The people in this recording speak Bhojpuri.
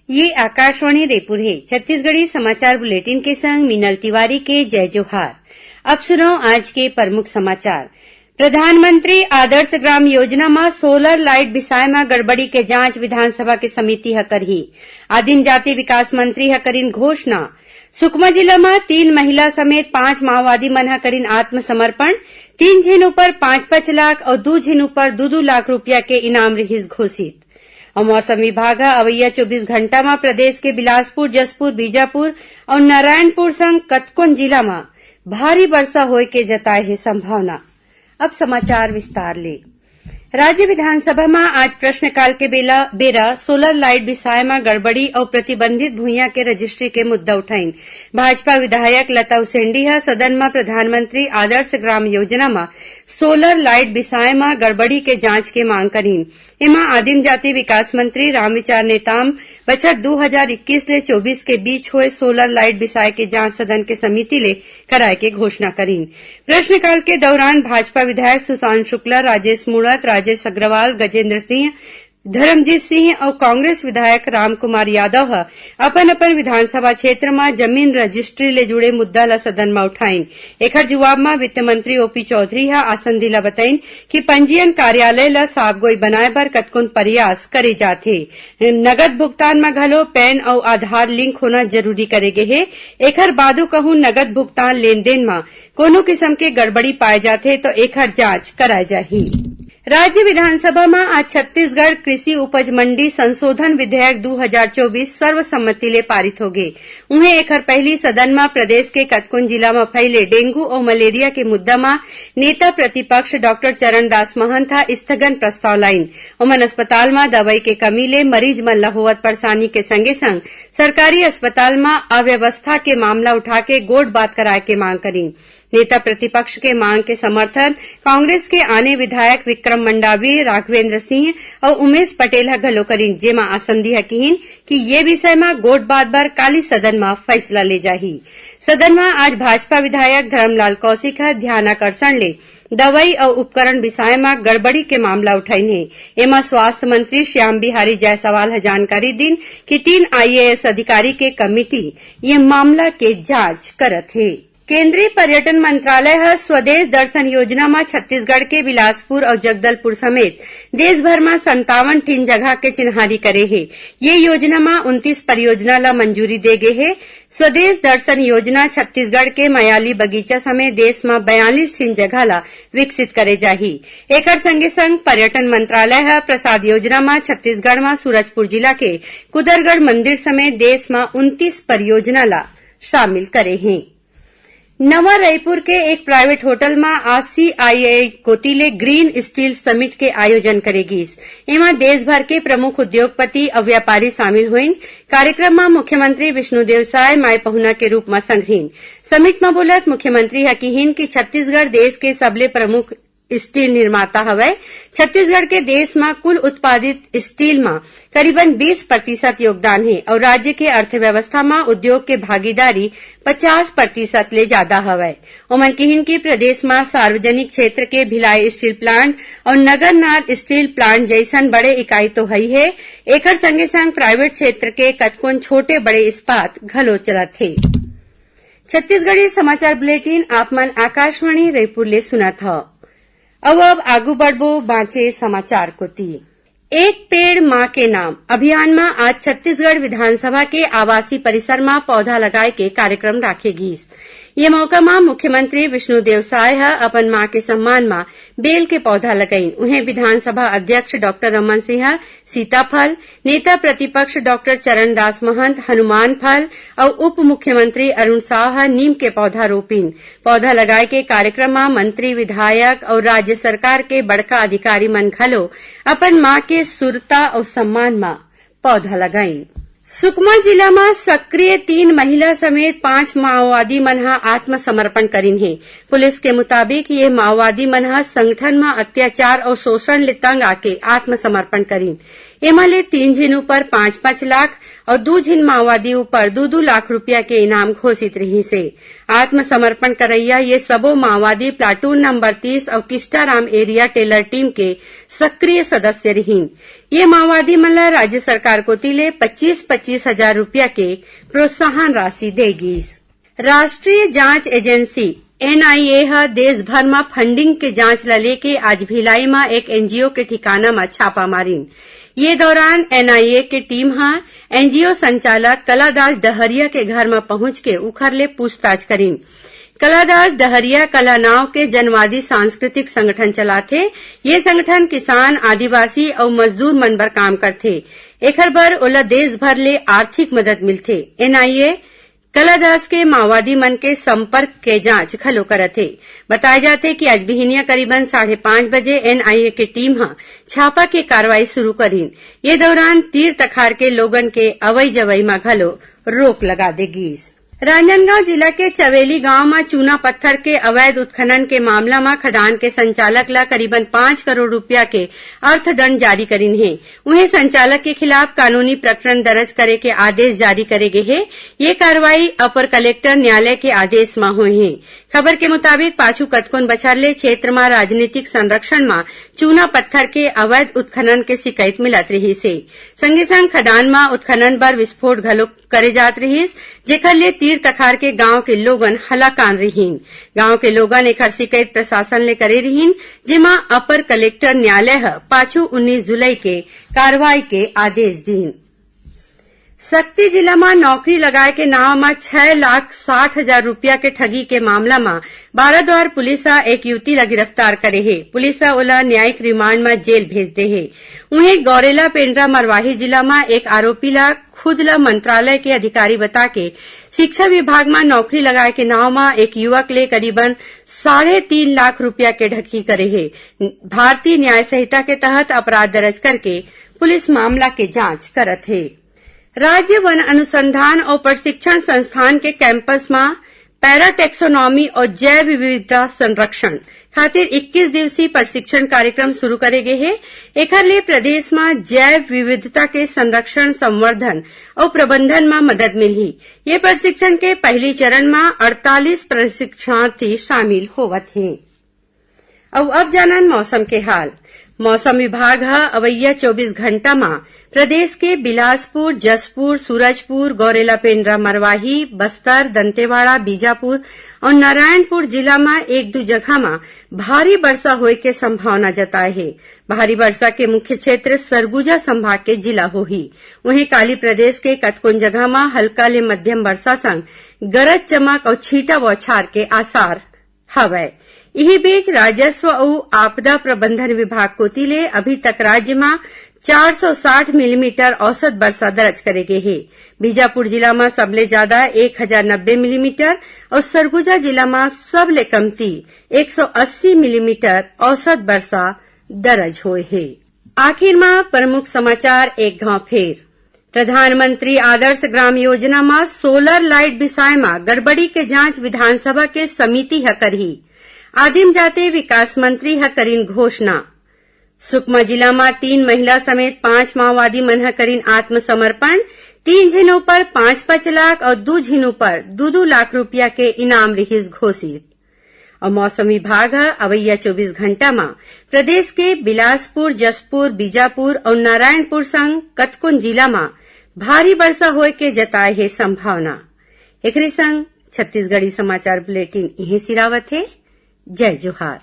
ये आकाशवाणी रेपुर है। छत्तीसगढ़ी समाचार बुलेटिन के संग मीनल तिवारी के जय जोहार। अब सुनो आज के प्रमुख समाचार। प्रधानमंत्री आदर्श ग्राम योजना में सोलर लाइट बिसाय में गड़बड़ी के जांच विधानसभा के समिति ह करही। आदिम जाति विकास मंत्री ह करीन घोषणा। सुकमा जिला में 3 महिला समेत 5 माओवादी मन ह करीन आत्मसमर्पण। 3 झिन ऊपर 5-5 लाख और 2 झिन ऊपर 2-2 लाख रुपया के इनाम रहिस घोषित। और मौसम विभाग अवैया 24 घंटा में प्रदेश के बिलासपुर, जसपुर, बीजापुर और नारायणपुर संग कतकोन जिला में भारी वर्षा होए के जताए है संभावना। अब समाचार विस्तार ले। राज्य विधानसभा में आज प्रश्नकाल के बेरा सोलर लाइट बिसाय में गड़बड़ी और प्रतिबंधित भूइयां के रजिस्ट्री के मुद्दा उठाइन। भाजपा विधायक लता उसेंडी ह सदन में प्रधानमंत्री आदर्श ग्राम योजना में सोलर लाइट बिसाय में गड़बड़ी के जांच के मांग करीन। एमा आदिम जाति विकास मंत्री रामविचार नेताम बछर 2021 ले 24 के बीच हुए सोलर लाइट बिसाय के जांच सदन के समिति ले कराए के घोषणा करीन। प्रश्नकाल के दौरान भाजपा विधायक सुशांत शुक्ला, राजेश मूणत, राजेश अग्रवाल, गजेंद्र सिंह, धर्मजीत सिंह और कांग्रेस विधायक रामकुमार यादव अपन अपन विधानसभा क्षेत्र में जमीन रजिस्ट्री ले जुड़े मुद्दा ला सदन में उठाइन। एकर जवाब में वित्त मंत्री ओपी चौधरी आसन दिला बताइन कि पंजीयन कार्यालय ला साफगोई बनाए बर कतकोन प्रयास करे जाथे। नगद भुगतान में घलो पैन और आधार लिंक होना जरूरी करे गे हे। एकर बादो कहूं नगद भुगतान लेन देन में कोनो किस्म के गड़बड़ी पाए जाथे तो एकर जांच कराए जाही। राज्य विधानसभा में आज छत्तीसगढ़ कृषि उपज मंडी संशोधन विधेयक 2024 सर्वसम्मति ले पारित हो गए। उन्हें एकर पहली सदन में प्रदेश के कतकोन जिला में फैले डेंगू और मलेरिया के मुद्दा में नेता प्रतिपक्ष डॉक्टर चरणदास महंत स्थगन प्रस्ताव लाइन। ओमन अस्पताल में दवाई के कमी ले मरीज मन ला होवत परेशानी के संगे संग सरकारी अस्पताल में अव्यवस्था के मामला उठा के गोठ बात कराए के मांग करी। नेता प्रतिपक्ष के मांग के समर्थन कांग्रेस के आने विधायक विक्रम मंडावी, राघवेंद्र सिंह और उमेश पटेल घलो करीन, जेमा आसंदी कहीन कि ये विषय में गोठ बात बर काली सदन में फैसला ले जाही। सदन में आज भाजपा विधायक धर्मलाल कौशिक ध्यानाकर्षण ले दवाई और उपकरण विषय में गड़बड़ी के मामला उठाइन है। एमा स्वास्थ्य मंत्री श्याम बिहारी जायसवाल जानकारी दिन कि 3 IAS अधिकारी के कमेटी ये मामला के जांच करत है। केंद्रीय पर्यटन मंत्रालय स्वदेश दर्शन योजना में छत्तीसगढ़ के बिलासपुर और जगदलपुर समेत देश भर में 57 ठिन जगह के चिन्हारी करे है। ये योजना में 29 परियोजना ला मंजूरी दे गे है। स्वदेश दर्शन योजना छत्तीसगढ़ के मयाली बगीचा समेत देश में 42 ठिन जगह ला विकसित करे जाही। एकर संगे संग पर्यटन मंत्रालय प्रसाद योजना में छत्तीसगढ़ में सूरजपुर जिला के कुदरगढ़ मंदिर समेत देश में 29 परियोजना ला शामिल करे हैं। नवा रायपुर के एक प्राइवेट होटल में आज CII कोतिले ग्रीन स्टील समिट के आयोजन करेगी। एमा देश भर के प्रमुख उद्योगपति और व्यापारी शामिल हुईन। कार्यक्रम में मुख्यमंत्री विष्णुदेव साय माय पहुना के रूप में संगहीन। समिट में बोलत मुख्यमंत्री हकीहिन कि छत्तीसगढ़ देश के सबले प्रमुख स्टील निर्माता हवै। छत्तीसगढ़ के देश में कुल उत्पादित स्टील में करीबन 20% योगदान है और राज्य के अर्थव्यवस्था में उद्योग के भागीदारी 50% ले ज्यादा हवै। ओमन कहिन कि प्रदेश में सार्वजनिक क्षेत्र के भिलाई स्टील प्लांट और नगरनार स्टील प्लांट जैसन बड़े इकाई तो है ही। एकर संगे संग प्राइवेट क्षेत्र के कतकोन छोटे बड़े इस्पात घलो चलत है। छत्तीसगढ़ी समाचार बुलेटिन आप मन आकाशवाणी रायपुर ले सुनत ह। अब आगू बढ़बो बाँचे समाचार कोती। एक पेड़ माँ के नाम अभियान में आज छत्तीसगढ़ विधानसभा के आवासीय परिसर में पौधा लगाए के कार्यक्रम राखेगी। ये मौका में मुख्यमंत्री विष्णुदेव साय अपन माँ के सम्मान में बेल के पौधा लगाइन। उन्हें विधानसभा अध्यक्ष डॉक्टर रमन सिंह सीताफल, नेता प्रतिपक्ष डॉक्टर चरणदास महंत हनुमान फल और उप मुख्यमंत्री अरुण साह नीम के पौधा रोपिन। पौधा लगाए के कार्यक्रम में मंत्री, विधायक और राज्य सरकार के बड़का अधिकारी मन घलो अपन माँ के सुरता और सम्मान में पौधा लगाइन। सुकमा जिला में सक्रिय 3 महिला समेत 5 माओवादी मन आत्मसमर्पण करीन है। पुलिस के मुताबिक ये माओवादी मन संगठन में अत्याचार और शोषण ले तंग आके आत्मसमर्पण करीन। एमा ले 3 झिन ऊपर 5-5 लाख और 2 झिन माओवादी ऊपर 2-2 लाख रुपया के इनाम घोषित रही से। आत्मसमर्पण करैया ये सबो माओवादी प्लाटून नंबर 30 और किस्टाराम एरिया टेलर टीम के सक्रिय सदस्य रहीन। ये माओवादी मन ला राज्य सरकार कोती ले 25-25 हजार रुपया के प्रोत्साहन राशि देगीस। राष्ट्रीय जांच एजेंसी एनआईए ह देश भर में फंडिंग के जांच ला लेके आज भिलाई में एक एनजीओ के ठिकाना में छापा मारिन। ये दौरान एनआईए के टीम एनजीओ संचालक कलादास डहरिया के घर में पहुंच के उखर ले पूछताछ करीन। कलादास डहरिया कला नाव के जनवादी सांस्कृतिक संगठन चलाथे। ये संगठन किसान, आदिवासी और मजदूर मन बर काम करथे। एखर बर ओला देश भर ले आर्थिक मदद मिलथे। एनआईए कलादास के माओवादी मन के संपर्क के जांच घलो करथे। बताए जाथे कि आज बिहनिया करीबन 5:30 बजे एनआईए की टीम छापा के कार्रवाई शुरू करीन। ये दौरान तीर तखार के लोगन के अवई जवई में घलो रोक लगा देगीस। राजनांदगांव जिला के चवेली गांव में चूना पत्थर के अवैध उत्खनन के मामला में खदान के संचालक ला करीबन 5 करोड़ रुपया के अर्थदंड जारी करीन है। उन्हें संचालक के खिलाफ कानूनी प्रकरण दर्ज करे के आदेश जारी करे गए है। ये कार्रवाई अपर कलेक्टर न्यायालय के आदेश में हुए है। खबर के मुताबिक पाछू कतकोन बछर ले क्षेत्र में राजनीतिक संरक्षण में चूना पत्थर के अवैध उत्खनन के शिकायत मिलत रही से। संगे संग खदान में उत्खनन बर विस्फोट घलो करे जात रहीस, जेकर ले तीर तखार के गांव के लोगन हलाकान रहीन। गांव के लोगन एकर शिकायत प्रशासन ले करे रहीन, जेमा अपर कलेक्टर न्यायालय पाछू 19 जुलाई के कार्रवाई के आदेश दीन। शक्ति जिला में नौकरी लगाए के नाव में 6,60,000 रुपया के ठगी के मामला में बाराद्वार पुलिस एक युवती ला गिरफ्तार करे है। पुलिस ओला न्यायिक रिमांड में जेल भेज दे है। उन्हें गौरेला पेंड्रा मरवाही जिला में एक आरोपी ला खुद ला मंत्रालय के अधिकारी बता के शिक्षा विभाग में नौकरी लगाए के नाव में एक युवक ले करीबन 3.5 लाख रुपया के ठगी करे है। भारतीय न्याय संहिता के तहत अपराध दर्ज करके पुलिस मामला के जांच करत है। राज्य वन अनुसंधान और प्रशिक्षण संस्थान के कैंपस में पैराटेक्सोनॉमी और जैव विविधता संरक्षण खातिर 21 दिवसीय प्रशिक्षण कार्यक्रम शुरू करे गए है। एकर ले प्रदेश में जैव विविधता के संरक्षण, संवर्धन और प्रबंधन में मदद मिली। ये प्रशिक्षण के पहली चरण में 48 प्रशिक्षणार्थी शामिल होवत हैं। अब जानन मौसम के हाल। मौसम विभाग अवैया 24 घंटा में प्रदेश के बिलासपुर, जसपुर, सूरजपुर, गौरेला पेंड्रा मरवाही, बस्तर, दंतेवाड़ा, बीजापुर और नारायणपुर जिला में 1-2 जगह में भारी वर्षा होए के संभावना जताए है। भारी वर्षा के मुख्य क्षेत्र सरगुजा संभाग के जिला होही। वहीं काली प्रदेश के कतकोन जगह में हल्का ले मध्यम वर्षा संग गरज चमक और छींटा बौछार के आसार हवय। यही बीच राजस्व और आपदा प्रबंधन विभाग कोती ले अभी तक राज्य में 460 मिलीमीटर औसत वर्षा दर्ज करे गए है। बीजापुर जिला में सबले ज्यादा 1090 मिलीमीटर और सरगुजा जिला में सबले कमती 180 मिलीमीटर औसत वर्षा दर्ज हुए है। आखिर में प्रमुख समाचार एक घाव फेर। प्रधानमंत्री आदर्श ग्राम योजना में सोलर लाइट विषय में गड़बड़ी के जांच विधानसभा के समिति करही। आदिम जाति विकास मंत्री करीन घोषणा। सुकमा जिला में 3 महिला समेत 5 माओवादी मन करीन आत्मसमर्पण। 3 झिनों पर 5-5 लाख और 2 झिनों पर 2-2 लाख रुपया के इनाम रहीस घोषित। और मौसम विभाग अवैया 24 घंटा में प्रदेश के बिलासपुर, जसपुर, बीजापुर और नारायणपुर संग कतकोन जिला में भारी वर्षा होए के जताए है संभावना। एकरे संग छत्तीसगढ़ी समाचार बुलेटिन यही सिरावत है। जय जोहार।